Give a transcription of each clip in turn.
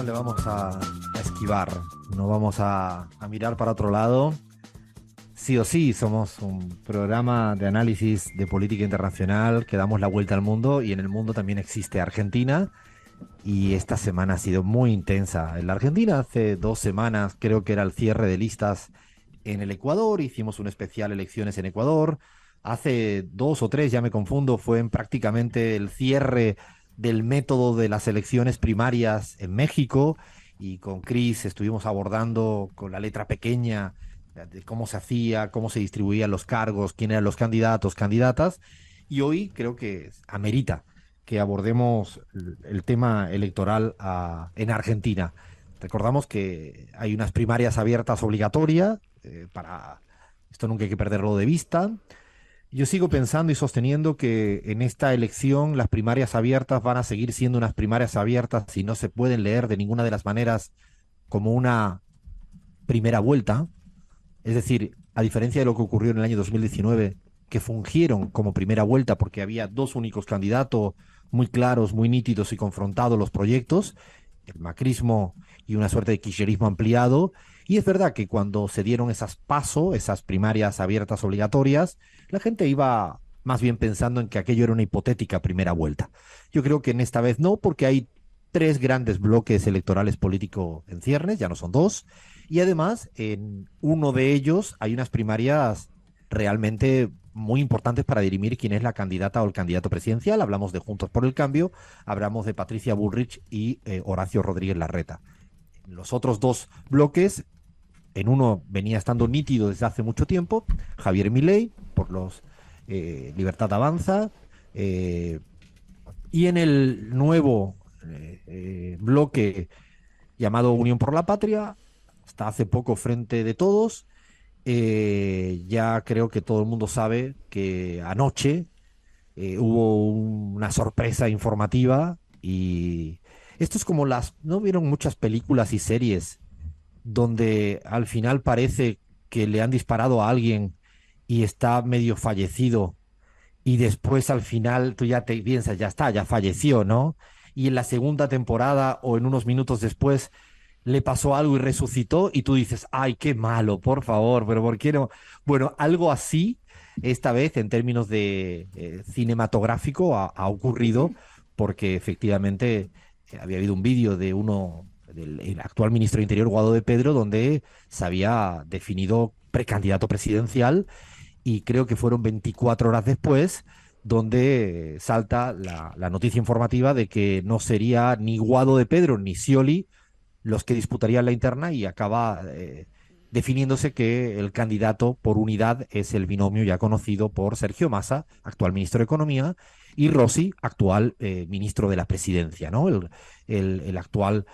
le vamos a esquivar, no vamos a mirar para otro lado. Sí o sí, somos un programa de análisis de política internacional que damos la vuelta al mundo y en el mundo también existe Argentina y esta semana ha sido muy intensa. En la Argentina hace 2 semanas creo que era el cierre de listas en el Ecuador, hicimos un especial elecciones en Ecuador. Hace 2 o 3, ya me confundo, fue en prácticamente el cierre del método de las elecciones primarias en México y con Cris estuvimos abordando con la letra pequeña de cómo se hacía, cómo se distribuían los cargos, quién eran los candidatos, candidatas. Y hoy creo que amerita que abordemos el tema electoral en Argentina. Recordamos que hay unas primarias abiertas obligatorias, para esto nunca hay que perderlo de vista. Yo sigo pensando y sosteniendo que en esta elección las primarias abiertas van a seguir siendo unas primarias abiertas y no se pueden leer de ninguna de las maneras como una primera vuelta. Es decir, a diferencia de lo que ocurrió en el año 2019, que fungieron como primera vuelta porque había dos únicos candidatos muy claros, muy nítidos y confrontados los proyectos, el macrismo y una suerte de kirchnerismo ampliado. Y es verdad que cuando se dieron esas primarias abiertas obligatorias, la gente iba más bien pensando en que aquello era una hipotética primera vuelta. Yo creo que en esta vez no, porque hay tres grandes bloques electorales políticos en ciernes, ya no son dos, y además en uno de ellos hay unas primarias realmente muy importantes para dirimir quién es la candidata o el candidato presidencial. Hablamos de Juntos por el Cambio, hablamos de Patricia Bullrich y Horacio Rodríguez Larreta. En los otros dos bloques, en uno venía estando nítido desde hace mucho tiempo, Javier Milei, por los Libertad Avanza, y en el nuevo bloque llamado Unión por la Patria, hasta hace poco Frente de Todos. Ya creo que todo el mundo sabe que anoche hubo una sorpresa informativa y esto es como ¿no vieron muchas películas y series donde al final parece que le han disparado a alguien y está medio fallecido y después al final tú ya te piensas, ya está, ya falleció, ¿no? Y en la segunda temporada o en unos minutos después le pasó algo y resucitó y tú dices, ay, qué malo, por favor, pero ¿por qué no? Bueno, algo así, esta vez en términos de cinematográfico ha ocurrido porque efectivamente había habido un vídeo de del el actual ministro de Interior, Guado de Pedro, donde se había definido precandidato presidencial y creo que fueron 24 horas después donde salta la noticia informativa de que no sería ni Guado de Pedro ni Scioli los que disputarían la interna y acaba definiéndose que el candidato por unidad es el binomio ya conocido por Sergio Massa, actual ministro de Economía, y Rossi, actual ministro de la Presidencia, ¿no? El actual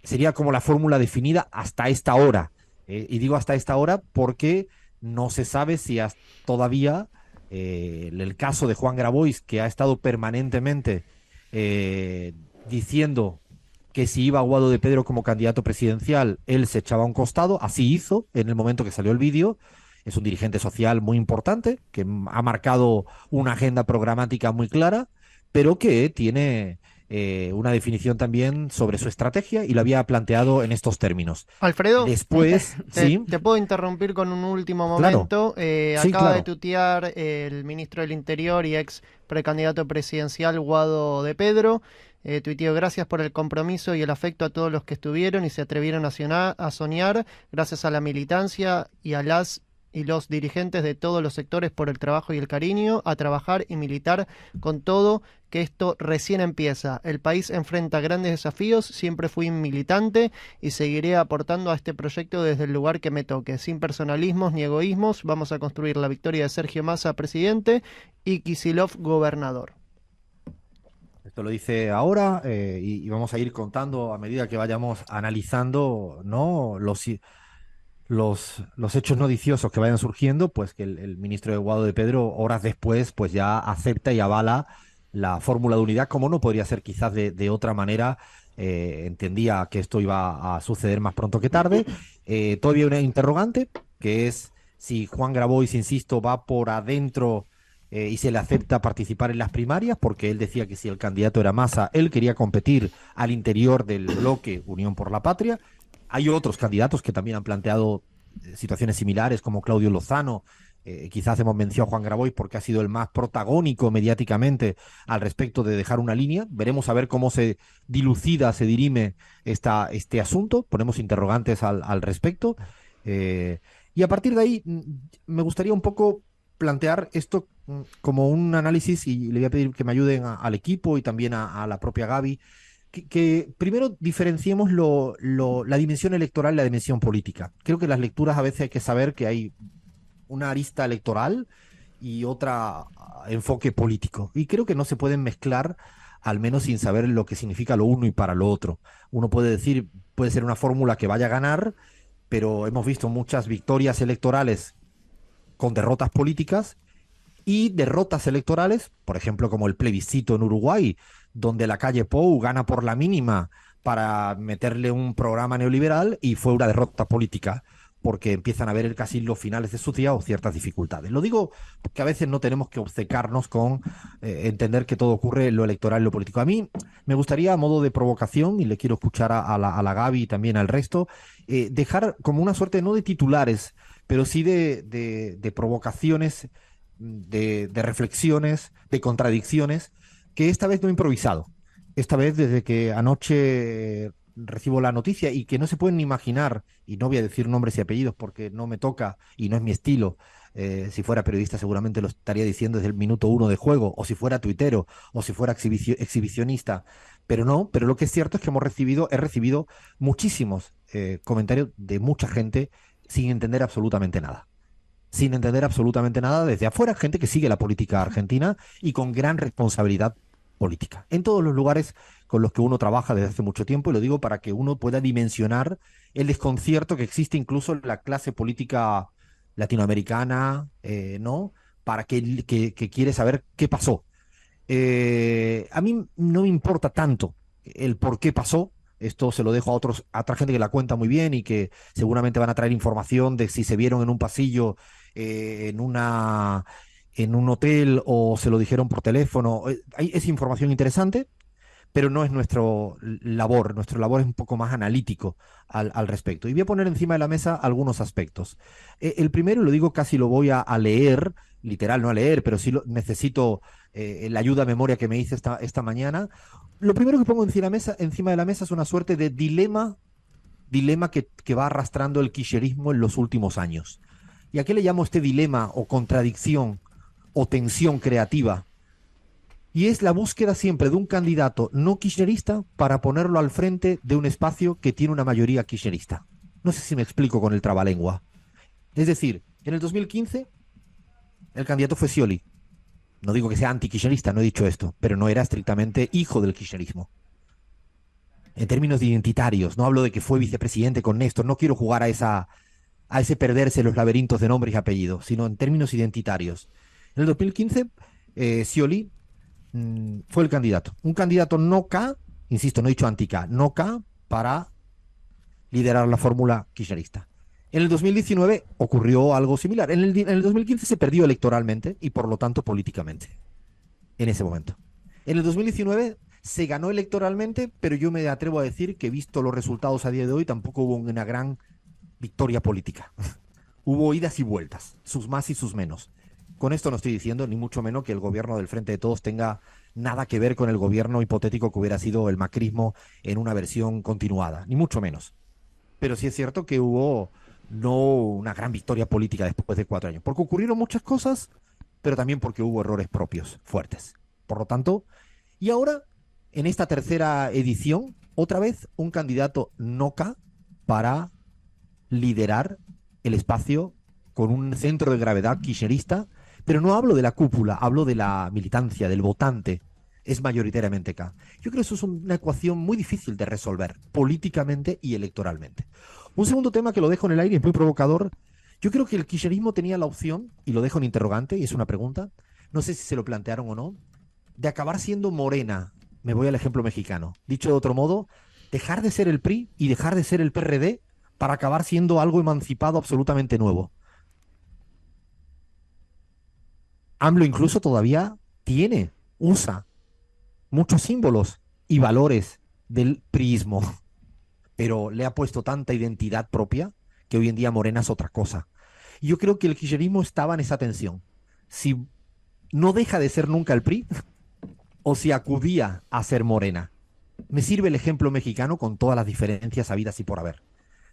sería como la fórmula definida hasta esta hora. Y digo hasta esta hora porque no se sabe si todavía el caso de Juan Grabois, que ha estado permanentemente diciendo que si iba Guado de Pedro como candidato presidencial, él se echaba a un costado, así hizo en el momento que salió el vídeo. Es un dirigente social muy importante, que ha marcado una agenda programática muy clara, pero que tiene una definición también sobre su estrategia y lo había planteado en estos términos. Alfredo, Después, sí, te puedo interrumpir con un último claro, momento. sí, Acaba de claro. tuitear el ministro del Interior y ex precandidato presidencial Guado de Pedro. Tuiteó: gracias por el compromiso y el afecto a todos los que estuvieron y se atrevieron a soñar, gracias a la militancia y a las y los dirigentes de todos los sectores por el trabajo y el cariño, a trabajar y militar con todo, que esto recién empieza. El país enfrenta grandes desafíos, siempre fui militante y seguiré aportando a este proyecto desde el lugar que me toque, sin personalismos ni egoísmos. Vamos a construir la victoria de Sergio Massa, presidente, y Kicillof, gobernador. Esto lo dice ahora y vamos a ir contando a medida que vayamos analizando, ¿no? Los hechos noticiosos que vayan surgiendo, pues que el ministro de Guado de Pedro, horas después, pues ya acepta y avala la fórmula de unidad, como no podría ser quizás de otra manera. Entendía que esto iba a suceder más pronto que tarde. Todavía hay una interrogante, que es si Juan Grabois, insisto, va por adentro y se le acepta participar en las primarias porque él decía que si el candidato era Massa, él quería competir al interior del bloque Unión por la Patria. Hay otros candidatos que también han planteado situaciones similares, como Claudio Lozano. Quizás hemos mencionado a Juan Grabois porque ha sido el más protagónico mediáticamente al respecto de dejar una línea. Veremos a ver cómo se dilucida, se dirime este asunto. Ponemos interrogantes al respecto. Y a partir de ahí, me gustaría un poco plantear esto como un análisis, y le voy a pedir que me ayuden al equipo y también a la propia Gaby, que primero diferenciemos la dimensión electoral y la dimensión política. Creo que las lecturas a veces hay que saber que hay una arista electoral y otra enfoque político. Y creo que no se pueden mezclar, al menos sin saber lo que significa lo uno y para lo otro. Uno puede decir, puede ser una fórmula que vaya a ganar, pero hemos visto muchas victorias electorales con derrotas políticas y derrotas electorales, por ejemplo, como el plebiscito en Uruguay, donde la calle Pou gana por la mínima para meterle un programa neoliberal y fue una derrota política, porque empiezan a ver casi los finales de su día o ciertas dificultades. Lo digo porque a veces no tenemos que obcecarnos con entender que todo ocurre en lo electoral y lo político. A mí me gustaría, a modo de provocación, y le quiero escuchar a la Gaby y también al resto, dejar como una suerte, no de titulares, pero sí de provocaciones, de reflexiones, de contradicciones, que esta vez no he improvisado. Esta vez, desde que anoche recibo la noticia y que no se pueden ni imaginar, y no voy a decir nombres y apellidos porque no me toca y no es mi estilo. Si fuera periodista seguramente lo estaría diciendo desde el minuto uno de juego, o si fuera tuitero, o si fuera exhibicionista, pero no. Pero lo que es cierto es que he recibido muchísimos comentarios de mucha gente sin entender absolutamente nada. Sin entender absolutamente nada desde afuera, gente que sigue la política argentina y con gran responsabilidad política. En todos los lugares con los que uno trabaja desde hace mucho tiempo, y lo digo para que uno pueda dimensionar el desconcierto que existe incluso en la clase política latinoamericana, ¿no? Para que quiere saber qué pasó. A mí no me importa tanto el por qué pasó. Esto se lo dejo a otra gente que la cuenta muy bien y que seguramente van a traer información de si se vieron en un pasillo, en en un hotel, o se lo dijeron por teléfono. Es información interesante, pero no es nuestro labor. Nuestro labor es un poco más analítico al respecto. Y voy a poner encima de la mesa algunos aspectos. El primero, lo digo, casi lo voy a leer, literal, no a leer, pero sí necesito la ayuda a memoria que me hice esta mañana. Lo primero que pongo encima de la mesa es una suerte de dilema que va arrastrando el kirchnerismo en los últimos años. ¿Y a qué le llamo este dilema o contradicción o tensión creativa? Y es la búsqueda siempre de un candidato no kirchnerista para ponerlo al frente de un espacio que tiene una mayoría kirchnerista. No sé si me explico con el trabalengua. Es decir, en el 2015 el candidato fue Scioli. No digo que sea anti-kirchnerista, no he dicho esto, pero no era estrictamente hijo del kirchnerismo. En términos identitarios, no hablo de que fue vicepresidente con Néstor, no quiero jugar a ese perderse en los laberintos de nombres y apellidos, sino en términos identitarios. En el 2015, Scioli fue el candidato. Un candidato no K, insisto, no he dicho anti-K, no K para liderar la fórmula kirchnerista. En el 2019 ocurrió algo similar. En el 2015 se perdió electoralmente y por lo tanto políticamente, en ese momento. En el 2019 se ganó electoralmente, pero yo me atrevo a decir que, visto los resultados a día de hoy, tampoco hubo una gran victoria política. Hubo idas y vueltas, sus más y sus menos. Con esto no estoy diciendo ni mucho menos que el gobierno del Frente de Todos tenga nada que ver con el gobierno hipotético que hubiera sido el macrismo en una versión continuada, ni mucho menos. Pero sí es cierto que hubo no una gran victoria política después de 4 años, porque ocurrieron muchas cosas, pero también porque hubo errores propios fuertes. Por lo tanto, y ahora, en esta tercera edición, otra vez un candidato NOCA para liderar el espacio con un centro de gravedad kirchnerista, pero no hablo de la cúpula, hablo de la militancia, del votante, es mayoritariamente K. Yo creo que eso es una ecuación muy difícil de resolver políticamente y electoralmente. Un segundo tema que lo dejo en el aire, es muy provocador. Yo creo que el kirchnerismo tenía la opción, y lo dejo en interrogante, y es una pregunta, no sé si se lo plantearon o no, de acabar siendo Morena. Me voy al ejemplo mexicano. Dicho de otro modo, dejar de ser el PRI y dejar de ser el PRD para acabar siendo algo emancipado absolutamente nuevo. AMLO incluso todavía usa muchos símbolos y valores del priismo, pero le ha puesto tanta identidad propia que hoy en día Morena es otra cosa. Y yo creo que el kirchnerismo estaba en esa tensión. Si no deja de ser nunca el PRI o si acudía a ser Morena. Me sirve el ejemplo mexicano con todas las diferencias habidas y por haber.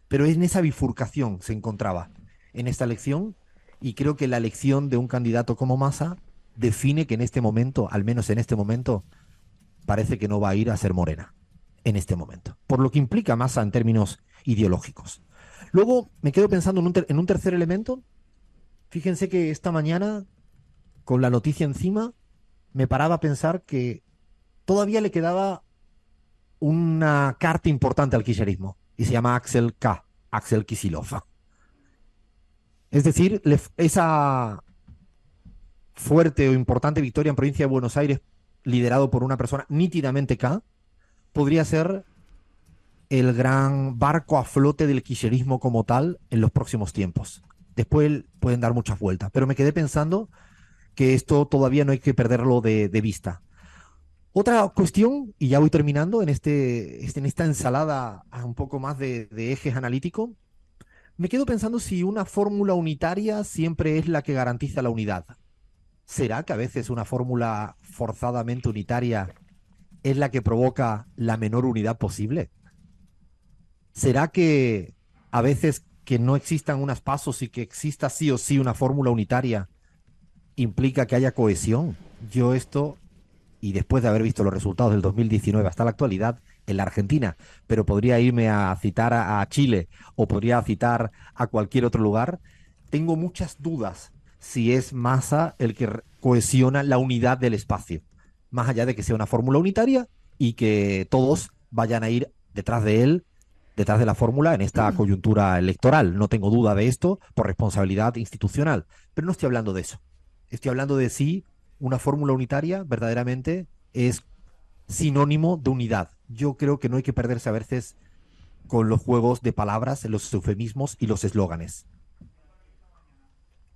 Pero en esa bifurcación se encontraba en esta elección y creo que la elección de un candidato como Massa define que en este momento, al menos en este momento, parece que no va a ir a ser Morena en este momento, por lo que implica Massa en términos ideológicos. Luego me quedo pensando en un tercer elemento. Fíjense que esta mañana, con la noticia encima, me paraba a pensar que todavía le quedaba una carta importante al kirchnerismo y se llama Axel K., Axel Kicillof. Es decir, esa fuerte o importante victoria en provincia de Buenos Aires, liderado por una persona nítidamente K, podría ser el gran barco a flote del kirchnerismo como tal en los próximos tiempos. Después pueden dar muchas vueltas, pero me quedé pensando que esto todavía no hay que perderlo de vista. Otra cuestión, y ya voy terminando en esta ensalada un poco más de ejes analíticos, me quedo pensando si una fórmula unitaria siempre es la que garantiza la unidad. ¿Será que a veces una fórmula forzadamente unitaria es la que provoca la menor unidad posible? ¿Será que a veces que no existan unos pasos y que exista sí o sí una fórmula unitaria implica que haya cohesión? Yo esto, y después de haber visto los resultados del 2019 hasta la actualidad en la Argentina, pero podría irme a citar a Chile o podría citar a cualquier otro lugar, tengo muchas dudas si es Massa el que cohesiona la unidad del espacio, más allá de que sea una fórmula unitaria y que todos vayan a ir detrás de él, detrás de la fórmula en esta coyuntura electoral. No tengo duda de esto por responsabilidad institucional, pero no estoy hablando de eso. Estoy hablando de si una fórmula unitaria verdaderamente es sinónimo de unidad. Yo creo que no hay que perderse a veces con los juegos de palabras, los eufemismos y los eslóganes.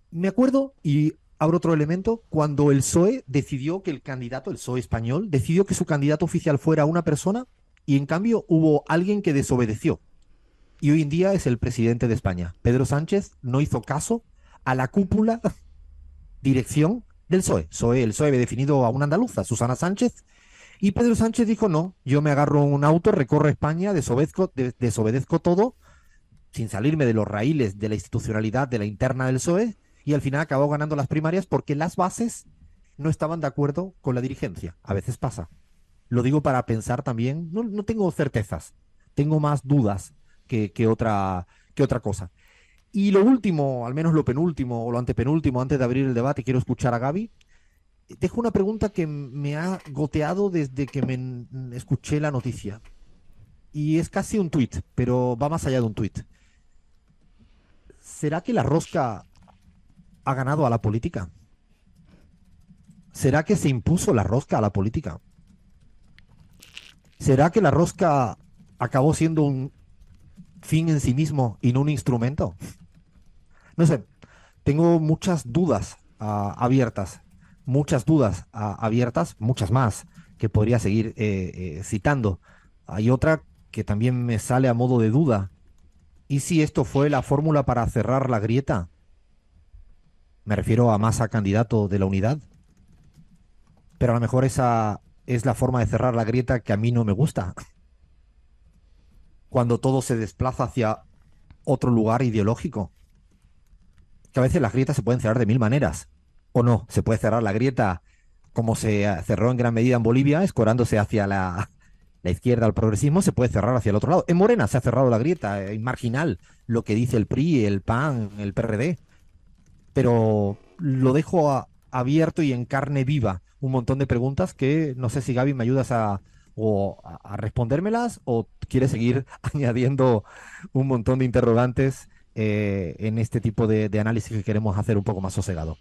Me acuerdo, y abro otro elemento, cuando el PSOE decidió que el candidato, el PSOE español, decidió que su candidato oficial fuera una persona y en cambio hubo alguien que desobedeció. Y hoy en día es el presidente de España. Pedro Sánchez no hizo caso a la cúpula dirección del PSOE. El PSOE había definido a una andaluza, Susana Sánchez, y Pedro Sánchez dijo, no, yo me agarro un auto, recorro España, desobedezco todo, sin salirme de los raíles de la institucionalidad de la interna del PSOE, y al final acabó ganando las primarias porque las bases no estaban de acuerdo con la dirigencia. A veces pasa. Lo digo para pensar también, no tengo certezas, tengo más dudas que otra cosa. Y lo último, al menos lo penúltimo o lo antepenúltimo, antes de abrir el debate, quiero escuchar a Gaby. Dejo una pregunta que me ha goteado desde que escuché la noticia. Y es casi un tuit, pero va más allá de un tuit. ¿Será que la rosca ha ganado a la política? ¿Será que se impuso la rosca a la política? ¿Será que la rosca acabó siendo un fin en sí mismo y no un instrumento? No sé, tengo muchas dudas abiertas, muchas dudas abiertas, muchas más que podría seguir citando. Hay otra que también me sale a modo de duda. ¿Y si esto fue la fórmula para cerrar la grieta? Me refiero a Massa candidato de la unidad, pero a lo mejor esa es la forma de cerrar la grieta que a mí no me gusta, cuando todo se desplaza hacia otro lugar ideológico. Que a veces las grietas se pueden cerrar de mil maneras, o no, se puede cerrar la grieta como se cerró en gran medida en Bolivia, escorándose hacia la izquierda al progresismo, se puede cerrar hacia el otro lado. En Morena se ha cerrado la grieta, es marginal lo que dice el PRI, el PAN, el PRD, pero lo dejo abierto y en carne viva un montón de preguntas que no sé si Gaby me ayudas a respondérmelas o quieres seguir añadiendo un montón de interrogantes en este tipo de análisis que queremos hacer un poco más sosegado.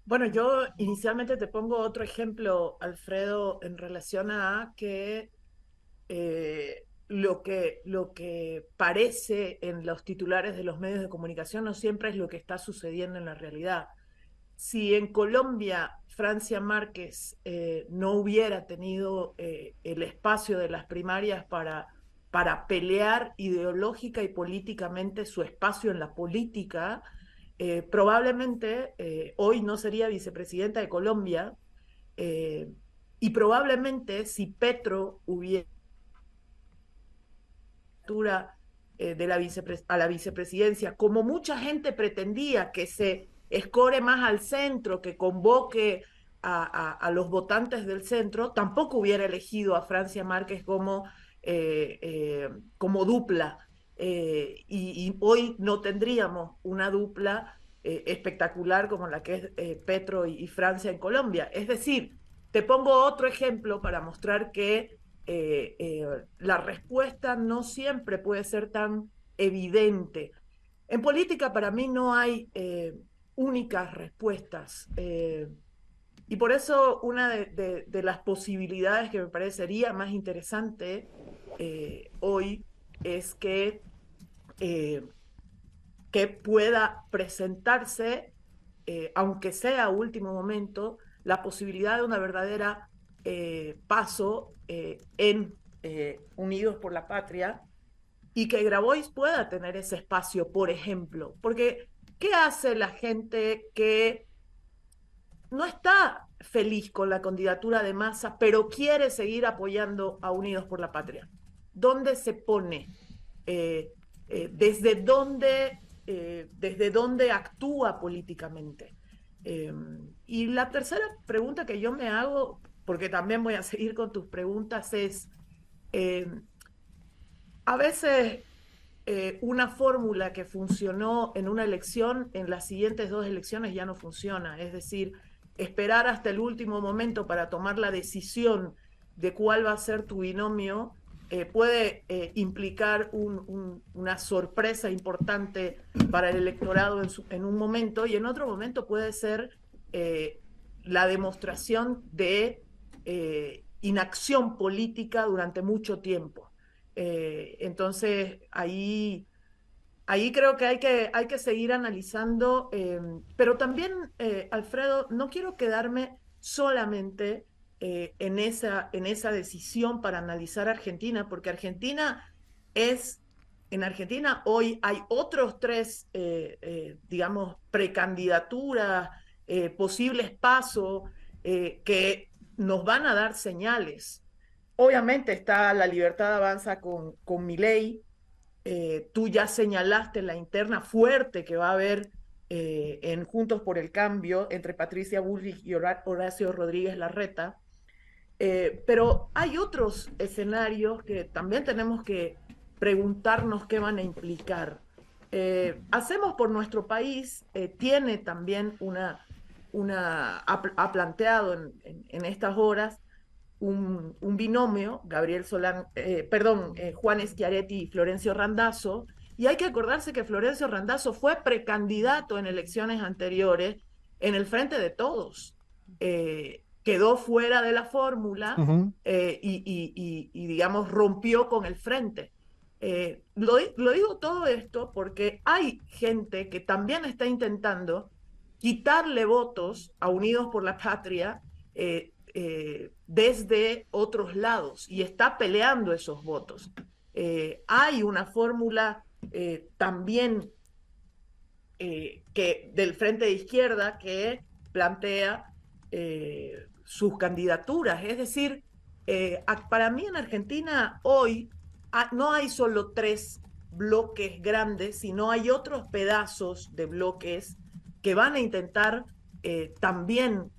Bueno, yo inicialmente te pongo otro ejemplo, Alfredo, en relación a que lo que parece en los titulares de los medios de comunicación no siempre es lo que está sucediendo en la realidad. si en Colombia Francia Márquez no hubiera tenido el espacio de las primarias para pelear ideológica y políticamente su espacio en la política, probablemente hoy no sería vicepresidenta de Colombia, eh, y probablemente si Petro hubiera de a la vicepresidencia, como mucha gente pretendía, que se escore más al centro, que convoque a los votantes del centro, tampoco hubiera elegido a Francia Márquez como dupla. Y hoy no tendríamos una dupla espectacular como la que es Petro y Francia en Colombia. Es decir, te pongo otro ejemplo para mostrar que la respuesta no siempre puede ser tan evidente. En política para mí no hay únicas respuestas. Y por eso una de las posibilidades que me parecería más interesante hoy es eh, que pueda presentarse, aunque sea a último momento, la posibilidad de una verdadera paso en Unidos por la Patria, y que Grabois pueda tener ese espacio, por ejemplo. Porque, ¿qué hace la gente que no está feliz con la candidatura de Massa, pero quiere seguir apoyando a Unidos por la Patria? ¿Dónde se pone? Eh, desde dónde actúa políticamente. Y la tercera pregunta que yo me hago, porque también voy a seguir con tus preguntas, es, eh, a veces una fórmula que funcionó en una elección, en las siguientes dos elecciones ya no funciona. Es decir, esperar hasta el último momento para tomar la decisión de cuál va a ser tu binomio puede implicar una sorpresa importante para el electorado en un momento, y en otro momento puede ser la demostración de inacción política durante mucho tiempo. Entonces, ahí creo que hay que seguir analizando, pero también, Alfredo, no quiero quedarme solamente en esa decisión para analizar Argentina, porque en Argentina hoy hay otros tres, digamos, precandidaturas, posibles pasos que nos van a dar señales. Obviamente está La Libertad Avanza con Milei. Tú ya señalaste la interna fuerte que va a haber en Juntos por el Cambio entre Patricia Bullrich y Horacio Rodríguez Larreta. Pero hay otros escenarios que también tenemos que preguntarnos qué van a implicar. Hacemos por nuestro país, tiene también ha planteado en estas horas un binomio, Juan Schiaretti y Florencio Randazzo, y hay que acordarse que Florencio Randazzo fue precandidato en elecciones anteriores en el Frente de Todos. Quedó fuera de la fórmula digamos, rompió con el Frente. Lo digo todo esto porque hay gente que también está intentando quitarle votos a Unidos por la Patria desde otros lados, y está peleando esos votos. Hay una fórmula también del Frente de Izquierda que plantea sus candidaturas. Es decir, para mí en Argentina hoy no hay solo tres bloques grandes, sino hay otros pedazos de bloques que van a intentar también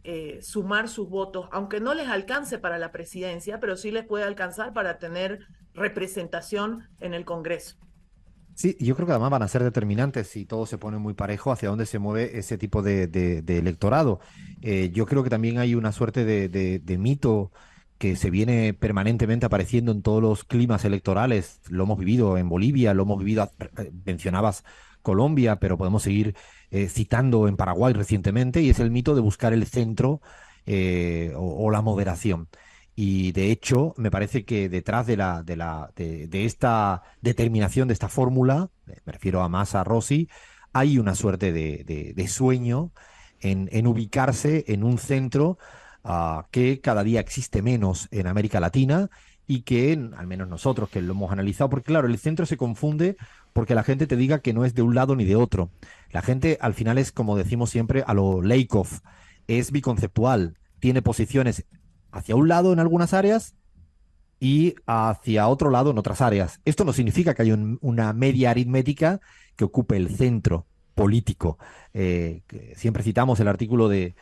sumar sus votos, aunque no les alcance para la presidencia, pero sí les puede alcanzar para tener representación en el Congreso. Sí, yo creo que además van a ser determinantes si todo se pone muy parejo hacia dónde se mueve ese tipo de electorado. Yo creo que también hay una suerte de mito que se viene permanentemente apareciendo en todos los climas electorales. Lo hemos vivido en Bolivia, lo hemos vivido, mencionabas Colombia, pero podemos seguir citando en Paraguay recientemente, y es el mito de buscar el centro o la moderación. Y de hecho, me parece que detrás de esta determinación, de esta fórmula, me refiero a Massa, Rossi, hay una suerte de sueño en ubicarse en un centro que cada día existe menos en América Latina y que, al menos nosotros que lo hemos analizado, porque claro, el centro se confunde porque la gente te diga que no es de un lado ni de otro. La gente al final es, como decimos siempre, a lo Lakoff, es biconceptual, tiene posiciones hacia un lado en algunas áreas y hacia otro lado en otras áreas. Esto no significa que haya una media aritmética que ocupe el centro político. Que siempre citamos el artículo de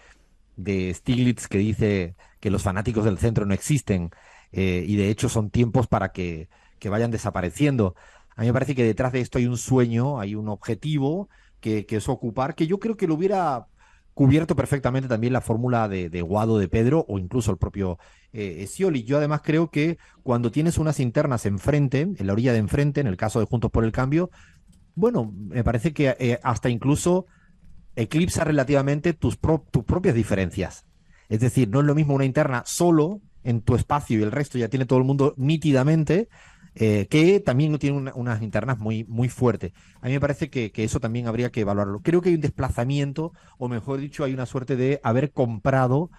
Stiglitz que dice que los fanáticos del centro no existen y de hecho son tiempos para que vayan desapareciendo. A mí me parece que detrás de esto hay un sueño, hay un objetivo que es ocupar, que yo creo que lo hubiera cubierto perfectamente también la fórmula de Guado de Pedro o incluso el propio Scioli. Yo además creo que cuando tienes unas internas enfrente, en la orilla de enfrente, en el caso de Juntos por el Cambio, bueno, me parece que hasta incluso eclipsa relativamente tus propias diferencias. Es decir, no es lo mismo una interna solo en tu espacio y el resto ya tiene todo el mundo nítidamente, que también tiene unas internas muy fuertes. A mí me parece que eso también habría que evaluarlo. Creo que hay un desplazamiento, o mejor dicho, hay una suerte de haber comprado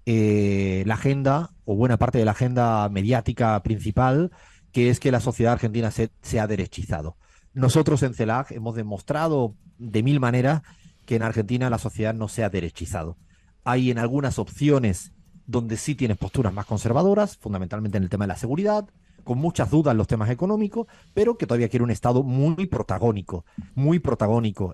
la agenda, o buena parte de la agenda mediática principal, que es que la sociedad argentina se ha derechizado. Nosotros en CELAC hemos demostrado de mil maneras que en Argentina la sociedad no se ha derechizado. Hay en algunas opciones donde sí tienes posturas más conservadoras, fundamentalmente en el tema de la seguridad, con muchas dudas en los temas económicos, pero que todavía quiere un Estado muy protagónico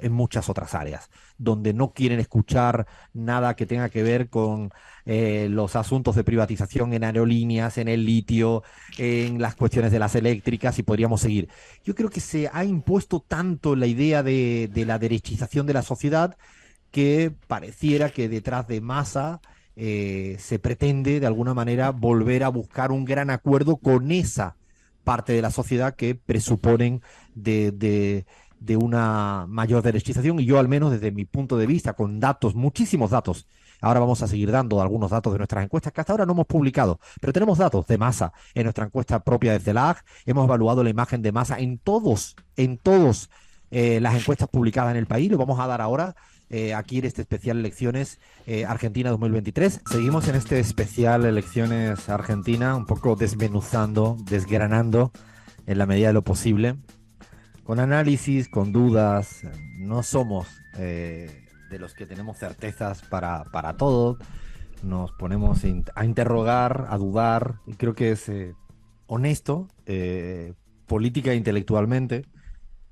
en muchas otras áreas, donde no quieren escuchar nada que tenga que ver con los asuntos de privatización en aerolíneas, en el litio, en las cuestiones de las eléctricas y podríamos seguir. Yo creo que se ha impuesto tanto la idea de la derechización de la sociedad que pareciera que detrás de Massa se pretende de alguna manera volver a buscar un gran acuerdo con esa parte de la sociedad que presuponen de una mayor derechización y yo al menos desde mi punto de vista, con datos, muchísimos datos, ahora vamos a seguir dando algunos datos de nuestras encuestas que hasta ahora no hemos publicado, pero tenemos datos de Massa en nuestra encuesta propia de CELAC, hemos evaluado la imagen de Massa en todos las encuestas publicadas en el país, lo vamos a dar ahora aquí en este especial Elecciones Argentina 2023. Seguimos en este especial Elecciones Argentina, un poco desmenuzando, desgranando en la medida de lo posible, con análisis, con dudas. No somos de los que tenemos certezas para todo. Nos ponemos a interrogar, a dudar, y creo que es honesto, política e intelectualmente,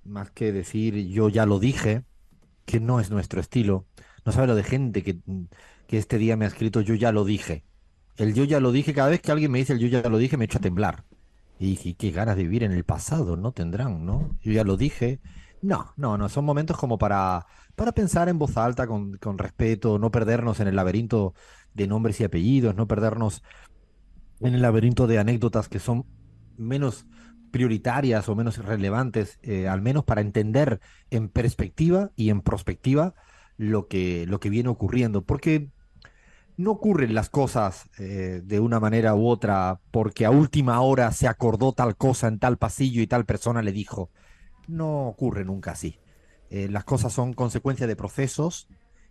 más que decir yo ya lo dije, que no es nuestro estilo. No sabe lo de gente que este día me ha escrito yo ya lo dije. El yo ya lo dije, cada vez que alguien me dice el yo ya lo dije, me echo a temblar. Y dije, qué ganas de vivir en el pasado, ¿no? Tendrán, ¿no? Yo ya lo dije. No, son momentos como para pensar en voz alta, con respeto, no perdernos en el laberinto de nombres y apellidos, no perdernos en el laberinto de anécdotas que son menos prioritarias o menos relevantes, al menos para entender en perspectiva y en prospectiva lo que viene ocurriendo. Porque no ocurren las cosas de una manera u otra porque a última hora se acordó tal cosa en tal pasillo y tal persona le dijo. No ocurre nunca así. Las cosas son consecuencia de procesos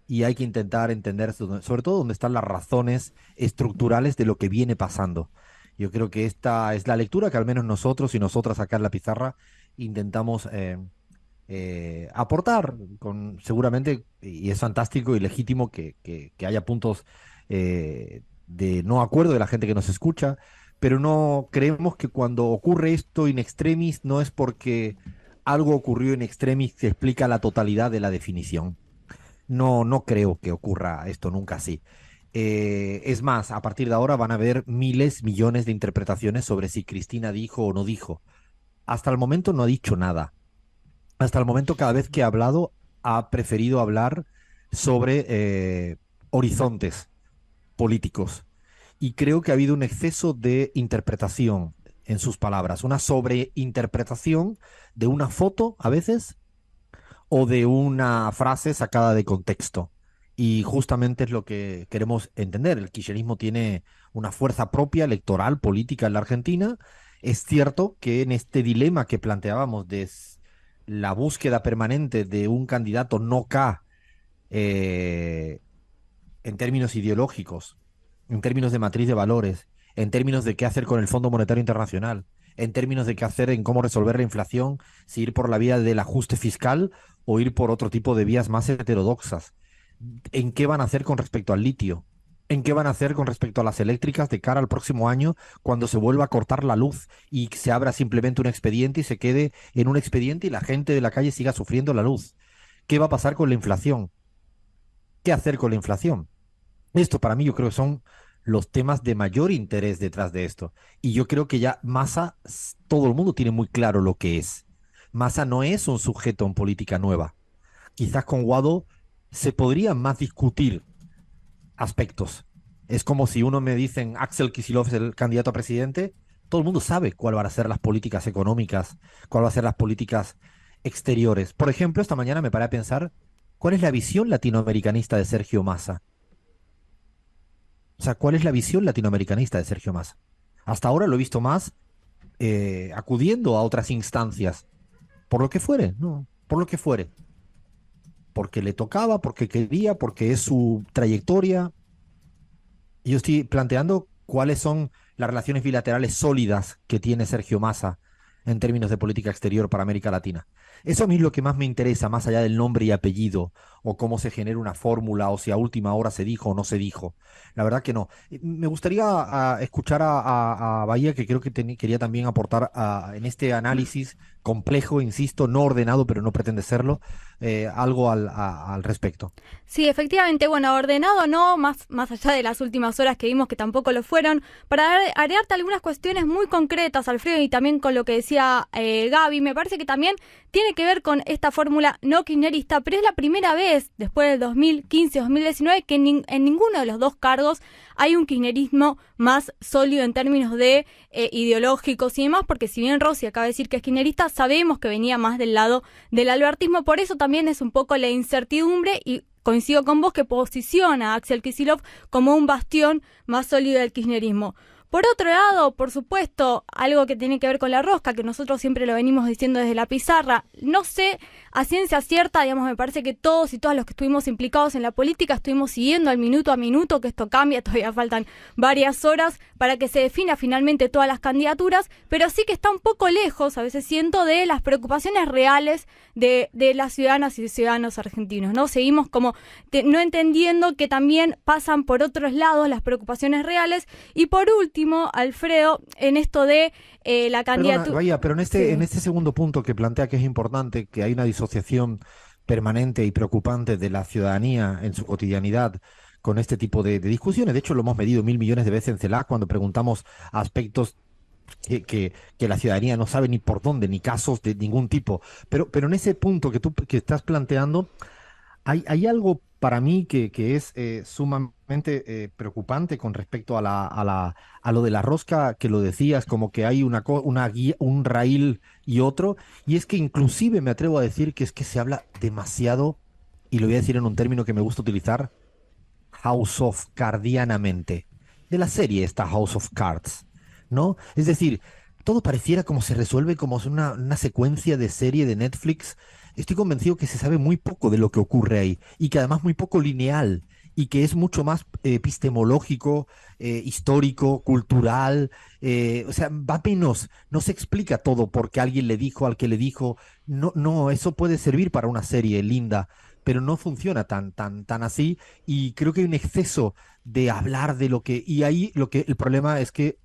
y hay que intentar entender sobre todo dónde están las razones estructurales de lo que viene pasando. Yo creo que esta es la lectura que al menos nosotros y nosotras acá en la pizarra intentamos aportar con seguramente, y es fantástico y legítimo que haya puntos de no acuerdo de la gente que nos escucha, pero no creemos que cuando ocurre esto in extremis no es porque algo ocurrió in extremis que explica la totalidad de la definición. No creo que ocurra esto nunca así. Es más, a partir de ahora van a haber miles, millones de interpretaciones sobre si Cristina dijo o no dijo. Hasta el momento no ha dicho nada. Hasta el momento, cada vez que ha hablado, ha preferido hablar sobre horizontes políticos. Y creo que ha habido un exceso de interpretación en sus palabras, una sobreinterpretación de una foto a veces o de una frase sacada de contexto. Y justamente es lo que queremos entender. El kirchnerismo tiene una fuerza propia electoral, política en la Argentina. Es cierto que en este dilema que planteábamos de la búsqueda permanente de un candidato no K en términos ideológicos, en términos de matriz de valores, en términos de qué hacer con el Fondo Monetario Internacional, en términos de qué hacer en cómo resolver la inflación, si ir por la vía del ajuste fiscal o ir por otro tipo de vías más heterodoxas. ¿En qué van a hacer con respecto al litio? ¿En qué van a hacer con respecto a las eléctricas de cara al próximo año cuando se vuelva a cortar la luz y se abra simplemente un expediente y se quede en un expediente y la gente de la calle siga sufriendo la luz? ¿Qué va a pasar con la inflación? ¿Qué hacer con la inflación? Esto para mí yo creo que son los temas de mayor interés detrás de esto. Y yo creo que ya Massa, todo el mundo tiene muy claro lo que es. Massa no es un sujeto en política nueva. Quizás con Guado se podrían más discutir aspectos. Es como si uno me dicen Axel Kicillof es el candidato a presidente, todo el mundo sabe cuál van a ser las políticas económicas, cuál van a ser las políticas exteriores. Por ejemplo, esta mañana me paré a pensar cuál es la visión latinoamericanista de Sergio Massa. O sea, ¿cuál es la visión latinoamericanista de Sergio Massa? Hasta ahora lo he visto más acudiendo a otras instancias, por lo que fuere, ¿no? Por lo que fuere. Porque le tocaba, porque quería, porque es su trayectoria. Y yo estoy planteando cuáles son las relaciones bilaterales sólidas que tiene Sergio Massa en términos de política exterior para América Latina. Eso a mí es lo que más me interesa, más allá del nombre y apellido, o cómo se genera una fórmula, o si a última hora se dijo o no se dijo. La verdad que no. Me gustaría escuchar a Bahía, que creo que quería también aportar en este análisis complejo, insisto, no ordenado, pero no pretende serlo, algo al respecto. Sí, efectivamente, bueno, ordenado no, más allá de las últimas horas que vimos que tampoco lo fueron, para agregarte algunas cuestiones muy concretas, Alfredo, y también con lo que decía Gaby, me parece que también tiene que ver con esta fórmula no kirchnerista, pero es la primera vez después del 2015-2019 que en ninguno de los dos cargos hay un kirchnerismo más sólido en términos de ideológicos y demás, porque si bien Rossi acaba de decir que es kirchnerista, sabemos que venía más del lado del albertismo, por eso también es un poco la incertidumbre y coincido con vos que posiciona a Axel Kicillof como un bastión más sólido del kirchnerismo. Por otro lado, por supuesto, algo que tiene que ver con la rosca, que nosotros siempre lo venimos diciendo desde la pizarra, no sé, a ciencia cierta, digamos, me parece que todos y todas los que estuvimos implicados en la política estuvimos siguiendo al minuto a minuto que esto cambia, todavía faltan varias horas para que se defina finalmente todas las candidaturas, pero sí que está un poco lejos, a veces siento, de las preocupaciones reales de las ciudadanas y ciudadanos argentinos, ¿no? Seguimos como no entendiendo que también pasan por otros lados las preocupaciones reales. Y por último, Alfredo, en esto de la candidatura... Vaya, pero en Sí. este segundo punto que plantea que es importante, que hay una disociación permanente y preocupante de la ciudadanía en su cotidianidad con este tipo de discusiones. De hecho, lo hemos medido 1.000 millones de veces en CELAC cuando preguntamos aspectos que la ciudadanía no sabe ni por dónde, ni casos de ningún tipo. Pero en ese punto que tú que estás planteando, hay algo para mí que es sumamente preocupante con respecto a lo de la rosca, que lo decías, como que hay una guía, un raíl y otro, y es que inclusive me atrevo a decir que es que se habla demasiado, y lo voy a decir en un término que me gusta utilizar, House of Cardianamente, de la serie esta House of Cards, ¿no? Es decir, todo pareciera como se resuelve como si una secuencia de serie de Netflix. Estoy convencido que se sabe muy poco de lo que ocurre ahí y que además muy poco lineal y que es mucho más epistemológico, histórico, cultural, o sea, va menos, no se explica todo porque alguien le dijo al que le dijo, no, no, eso puede servir para una serie linda, pero no funciona tan así y creo que hay un exceso de hablar de lo que, y ahí el problema es que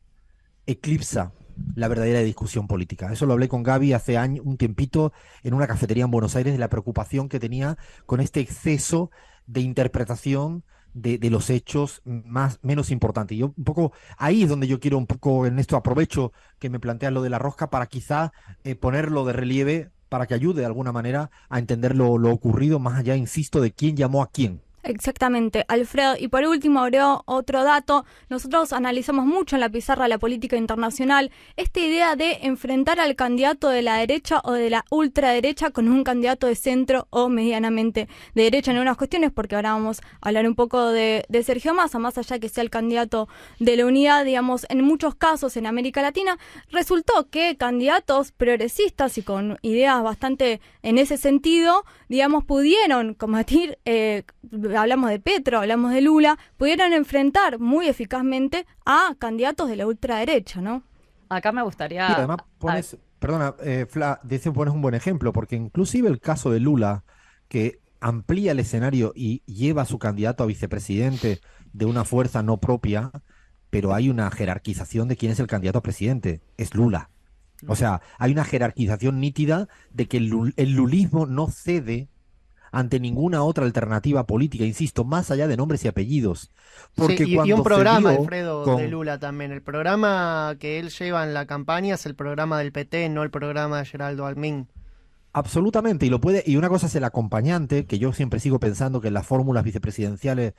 eclipsa la verdadera discusión política. Eso lo hablé con Gaby hace un tiempito en una cafetería en Buenos Aires de la preocupación que tenía con este exceso de interpretación de los hechos menos importantes. Yo un poco, ahí es donde yo quiero un poco, en esto aprovecho que me planteas lo de la rosca para quizá ponerlo de relieve para que ayude de alguna manera a entender lo ocurrido, más allá, insisto, de quién llamó a quién. Exactamente, Alfredo. Y por último, agrego otro dato. Nosotros analizamos mucho en la pizarra la política internacional esta idea de enfrentar al candidato de la derecha o de la ultraderecha con un candidato de centro o medianamente de derecha en unas cuestiones, porque ahora vamos a hablar un poco de Sergio Massa, más allá que sea el candidato de la unidad, digamos, en muchos casos en América Latina, resultó que candidatos progresistas y con ideas bastante en ese sentido, digamos, pudieron combatir hablamos de Petro, hablamos de Lula, pudieran enfrentar muy eficazmente a candidatos de la ultraderecha, ¿no? Acá me Y gustaría... además pones, perdona, Fla, pones un buen ejemplo, porque inclusive el caso de Lula, que amplía el escenario y lleva a su candidato a vicepresidente de una fuerza no propia, pero hay una jerarquización de quién es el candidato a presidente, es Lula. O sea, hay una jerarquización nítida de que el lulismo no cede ante ninguna otra alternativa política, insisto, más allá de nombres y apellidos. Porque Sí, y cuando un programa, cedió Alfredo, con- de Lula también. El programa que él lleva en la campaña es el programa del PT, no el programa de Geraldo Almín. Absolutamente, y una cosa es el acompañante, que yo siempre sigo pensando que en las fórmulas vicepresidenciales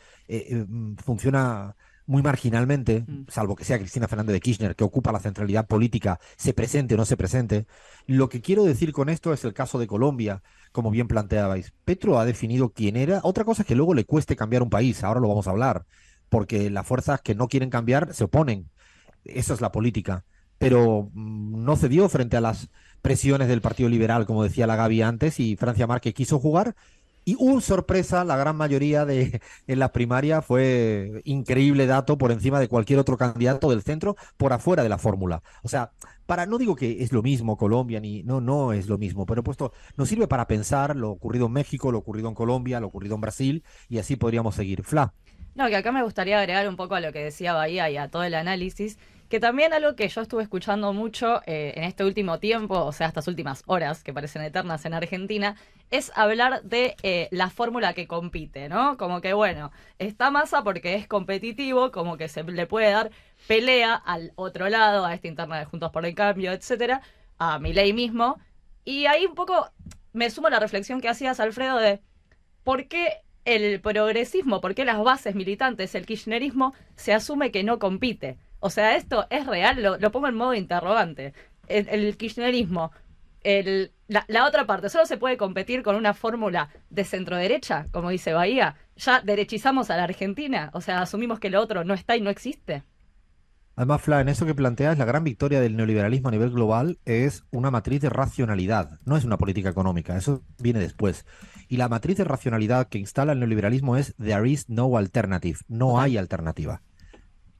funciona muy marginalmente, Mm. salvo que sea Cristina Fernández de Kirchner, que ocupa la centralidad política, se presente o no se presente. Lo que quiero decir con esto es el caso de Colombia, como bien planteabais. Petro ha definido quién era. Otra cosa es que luego le cueste cambiar un país, ahora lo vamos a hablar, porque las fuerzas que no quieren cambiar se oponen. Eso es la política. Pero no cedió frente a las presiones del Partido Liberal, como decía la Gaby antes, y Francia Márquez quiso jugar. Y sorpresa, la gran mayoría en las primarias fue increíble dato por encima de cualquier otro candidato del centro por afuera de la fórmula. O sea, no digo que es lo mismo Colombia, no es lo mismo, pero puesto nos sirve para pensar lo ocurrido en México, lo ocurrido en Colombia, lo ocurrido en Brasil, y así podríamos seguir. Fla. No, que acá me gustaría agregar un poco a lo que decía Bahía y a todo el análisis, que también algo que yo estuve escuchando mucho en este último tiempo, o sea, estas últimas horas que parecen eternas en Argentina, es hablar de la fórmula que compite, ¿no? Como que, bueno, está Massa porque es competitivo, como que se le puede dar pelea al otro lado, a esta interna de Juntos por el Cambio, etcétera, a Milei mismo, y ahí un poco me sumo a la reflexión que hacías, Alfredo, de ¿por qué el progresismo, por qué las bases militantes, el kirchnerismo, se asume que no compite? O sea, esto es real, lo pongo en modo interrogante. El kirchnerismo, la otra parte, ¿solo se puede competir con una fórmula de centroderecha, como dice Bahía? ¿Ya derechizamos a la Argentina? O sea, asumimos que lo otro no está y no existe. Además, Fla, en eso que planteas, la gran victoria del neoliberalismo a nivel global es una matriz de racionalidad, no es una política económica, eso viene después. Y la matriz de racionalidad que instala el neoliberalismo es there is no alternative, no hay alternativa.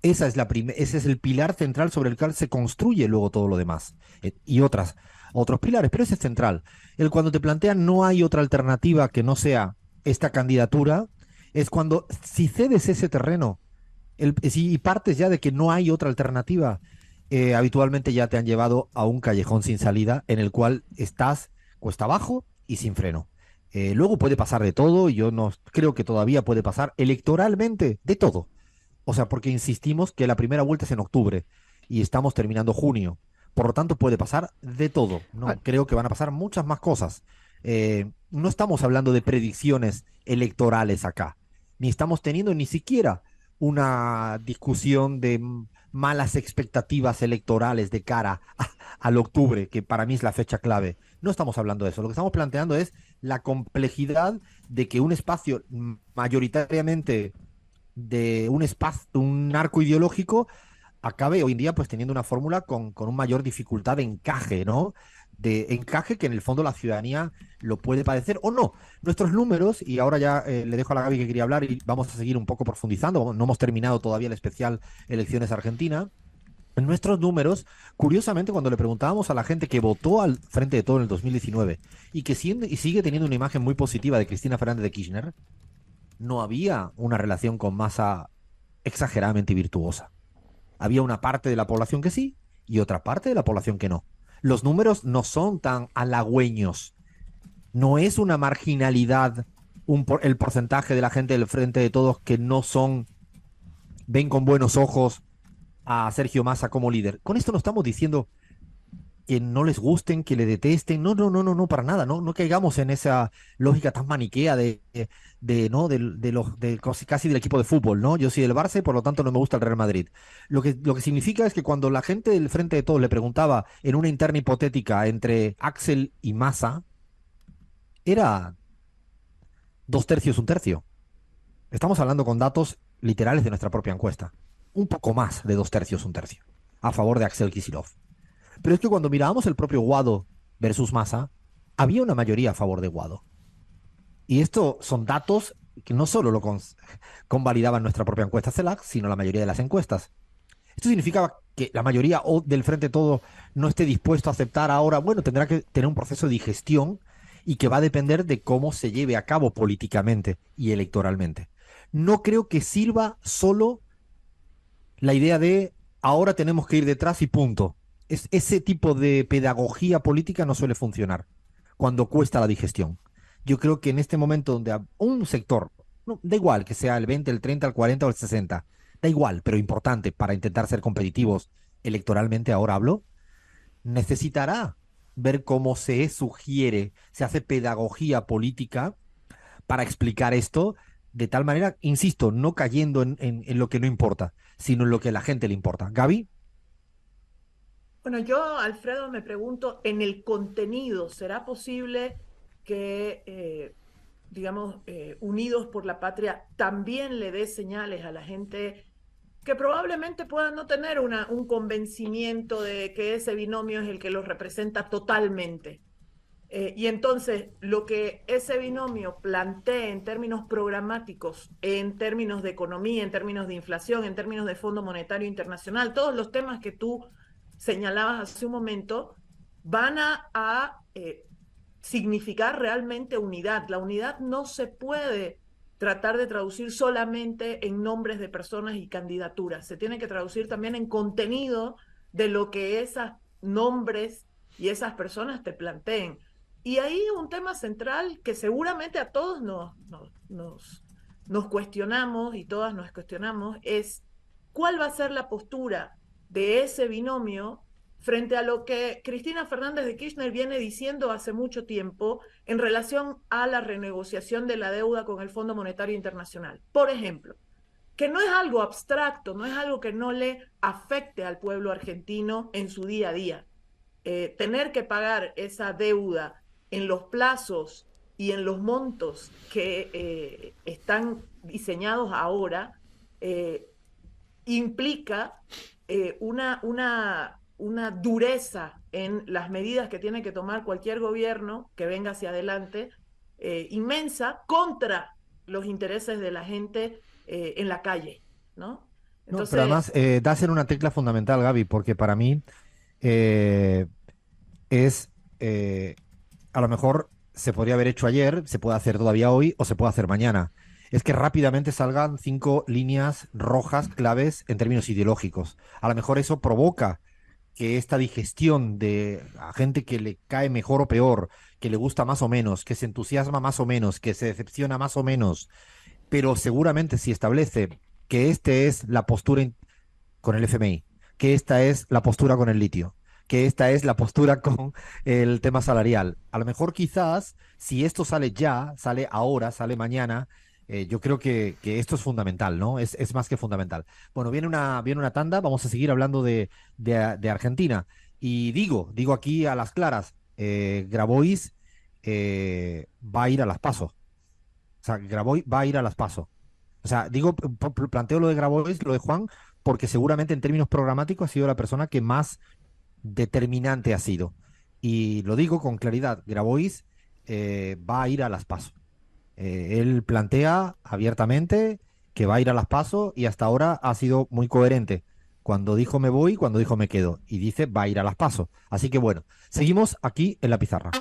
Ese es el pilar central sobre el cual se construye luego todo lo demás. Y otros pilares, pero ese es central. Cuando te plantean no hay otra alternativa que no sea esta candidatura, es cuando si cedes ese terreno si partes ya de que no hay otra alternativa, habitualmente ya te han llevado a un callejón sin salida en el cual estás cuesta abajo y sin freno. Luego puede pasar de todo, y yo no creo que todavía puede pasar electoralmente de todo. O sea, porque insistimos que la primera vuelta es en octubre y estamos terminando junio. Por lo tanto, puede pasar de todo. No creo que van a pasar muchas más cosas. No estamos hablando de predicciones electorales acá, ni estamos teniendo ni siquiera una discusión de malas expectativas electorales de cara al octubre, que para mí es la fecha clave. No estamos hablando de eso. Lo que estamos planteando es la complejidad de que un espacio mayoritariamente de un arco ideológico acabe hoy en día pues teniendo una fórmula con una mayor dificultad de encaje, ¿no? De encaje que en el fondo la ciudadanía lo puede padecer o no. Nuestros números, y ahora ya le dejo a la Gaby que quería hablar y vamos a seguir un poco profundizando, no hemos terminado todavía el especial Elecciones Argentina. En nuestros números, curiosamente, cuando le preguntábamos a la gente que votó al Frente de Todo en el 2019 y que sigue teniendo una imagen muy positiva de Cristina Fernández de Kirchner, no había una relación con Massa exageradamente virtuosa. Había una parte de la población que sí y otra parte de la población que no. Los números no son tan halagüeños. No es una marginalidad el porcentaje de la gente del Frente de Todos que ven con buenos ojos a Sergio Massa como líder. Con esto no estamos diciendo que no les gusten, que le detesten. No, para nada. No caigamos en esa lógica tan maniquea casi del equipo de fútbol, ¿no? Yo soy del Barça y por lo tanto no me gusta el Real Madrid. Lo que significa es que cuando la gente del Frente de Todos le preguntaba en una interna hipotética entre Axel y Massa, era 2/3, 1/3. Estamos hablando con datos literales de nuestra propia encuesta. Un poco más de 2/3, 1/3 a favor de Axel Kicillof. Pero es que cuando mirábamos el propio Guado versus Massa, había una mayoría a favor de Guado. Y esto son datos que no solo lo convalidaban nuestra propia encuesta CELAC, sino la mayoría de las encuestas. Esto significaba que la mayoría del Frente Todo no esté dispuesto a aceptar ahora, bueno, tendrá que tener un proceso de digestión y que va a depender de cómo se lleve a cabo políticamente y electoralmente. No creo que sirva solo la idea de ahora tenemos que ir detrás y punto. Ese tipo de pedagogía política no suele funcionar cuando cuesta la digestión. Yo creo que en este momento donde un sector, no, da igual que sea el 20, el 30, el 40 o el 60, da igual, pero importante para intentar ser competitivos electoralmente, ahora hablo, necesitará ver cómo se sugiere, se hace pedagogía política para explicar esto de tal manera, insisto, no cayendo en lo que no importa, sino en lo que a la gente le importa. Gaby. Bueno, yo, Alfredo, me pregunto, en el contenido, ¿será posible que, digamos, Unidos por la Patria también le dé señales a la gente que probablemente puedan no tener un convencimiento de que ese binomio es el que los representa totalmente? Y entonces, lo que ese binomio plantea en términos programáticos, en términos de economía, en términos de inflación, en términos de Fondo Monetario Internacional, todos los temas que tú señalabas hace un momento, van a significar realmente unidad. La unidad no se puede tratar de traducir solamente en nombres de personas y candidaturas. Se tiene que traducir también en contenido de lo que esos nombres y esas personas te planteen. Y ahí un tema central que seguramente a todos nos cuestionamos y todas nos cuestionamos es cuál va a ser la postura de ese binomio frente a lo que Cristina Fernández de Kirchner viene diciendo hace mucho tiempo en relación a la renegociación de la deuda con el Fondo Monetario Internacional. Por ejemplo, que no es algo abstracto, no es algo que no le afecte al pueblo argentino en su día a día. Tener que pagar esa deuda en los plazos y en los montos que están diseñados ahora, implica una dureza en las medidas que tiene que tomar cualquier gobierno que venga hacia adelante, inmensa contra los intereses de la gente en la calle, ¿no? Entonces, no, pero además das en una tecla fundamental, Gaby, porque para mí es a lo mejor se podría haber hecho ayer, se puede hacer todavía hoy o se puede hacer mañana. Es que rápidamente salgan 5 líneas rojas claves en términos ideológicos. A lo mejor eso provoca que esta digestión de a gente que le cae mejor o peor, que le gusta más o menos, que se entusiasma más o menos, que se decepciona más o menos, pero seguramente si establece que esta es la postura con el FMI, que esta es la postura con el litio, que esta es la postura con el tema salarial. A lo mejor quizás, si esto sale ya, sale ahora, sale mañana, yo creo que esto es fundamental, ¿no? Es más que fundamental. Bueno, viene una tanda, vamos a seguir hablando de Argentina. Y digo aquí a las claras, Grabois va a ir a las PASO. O sea, Grabois va a ir a las PASO. O sea, planteo lo de Grabois, lo de Juan, porque seguramente en términos programáticos ha sido la persona que más determinante ha sido. Y lo digo con claridad, Grabois va a ir a las PASO. Él plantea abiertamente que va a ir a las PASO y hasta ahora ha sido muy coherente. Cuando dijo me voy, cuando dijo me quedo. Y dice va a ir a las PASO. Así que bueno, seguimos aquí en la pizarra.